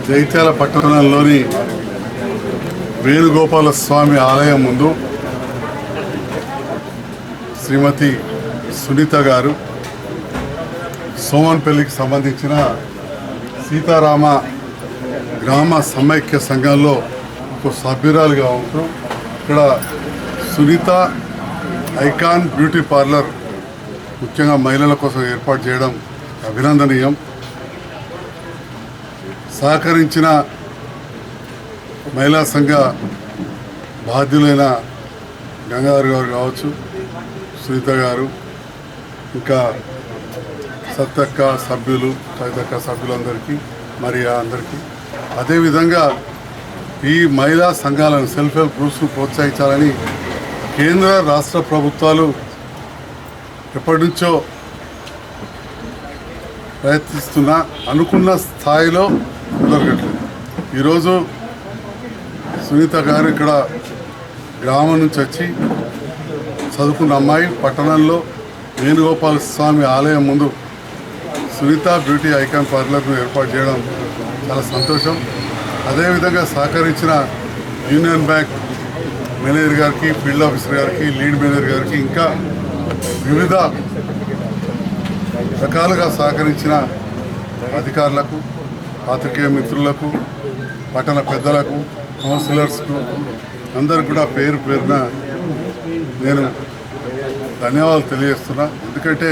జైత్యాల పట్టణంలోని వేణుగోపాల స్వామి ఆలయం ముందు శ్రీమతి సునీత గారు సోమన్పల్లికి సంబంధించిన సీతారామ గ్రామ సమైక్య సంఘంలో ఒక సభ్యురాలుగా ఉంటారు. ఇక్కడ సునీత ఐకాన్ బ్యూటీ పార్లర్ ముఖ్యంగా మహిళల కోసం ఏర్పాటు చేయడం అభినందనీయం. సహకరించిన మహిళా సంఘ బాధ్యులైన గంగాధర్ గారు కావచ్చు, సునీత గారు, ఇంకా సత్తక్క సభ్యులు, సైతక్క సభ్యులందరికీ, మరియా అందరికీ, అదేవిధంగా ఈ మహిళా సంఘాలను సెల్ఫ్ హెల్ప్ గ్రూప్స్ను ప్రోత్సహించాలని కేంద్ర రాష్ట్ర ప్రభుత్వాలు ఎప్పటి నుంచో ప్రయత్నిస్తున్నా అనుకున్న స్థాయిలో కుదరగట్లేదు. ఈరోజు సునీత గారు ఇక్కడ గ్రామం నుంచి వచ్చి చదువుకున్న అమ్మాయి పట్టణంలో వేణుగోపాల స్వామి ఆలయం ముందు సునీత బ్యూటీ ఐకాన్ పార్లర్ను ఏర్పాటు చేయడం చాలా సంతోషం. అదేవిధంగా సహకరించిన యూనియన్ బ్యాంక్ మేనేజర్ గారికి, ఫీల్డ్ ఆఫీసర్ గారికి, లీడ్ మేనేజర్ గారికి, ఇంకా వివిధ రకాలుగా సహకరించిన అధికారులకు, పాత్రికేయ మిత్రులకు, పట్టణ పెద్దలకు, కౌన్సిలర్స్కు అందరికి కూడా పేరు పేరున నేను ధన్యవాదాలు తెలియజేస్తున్నా. ఎందుకంటే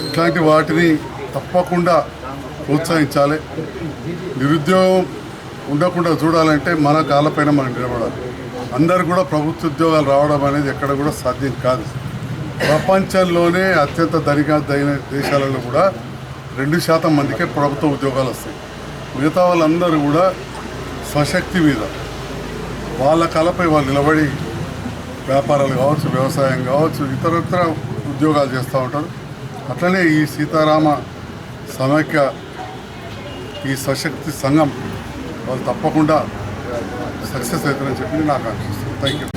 ఇట్లాంటి వాటిని తప్పకుండా ప్రోత్సహించాలి. నిరుద్యోగం ఉండకుండా చూడాలంటే మన కాళ్ళపైన మనం నిలబడాలి. అందరు కూడా ప్రభుత్వ ఉద్యోగాలు రావడం అనేది ఎక్కడ కూడా సాధ్యం కాదు. ప్రపంచంలోనే అత్యంత ధనికైన దేశాలలో కూడా 2% మందికే ప్రభుత్వ ఉద్యోగాలు వస్తాయి. మిగతా వాళ్ళందరూ కూడా స్వశక్తి మీద వాళ్ళ కళపై వాళ్ళు నిలబడి వ్యాపారాలు కావచ్చు, వ్యవసాయం కావచ్చు, ఇతరత్ర ఉద్యోగాలు చేస్తూ ఉంటారు. అట్లనే ఈ సీతారామ సమైక్య ఈ స్వశక్తి సంఘం వాళ్ళు తప్పకుండా సక్సెస్ అవుతారని చెప్పి నాకు అనిపిస్తుంది. Thank you.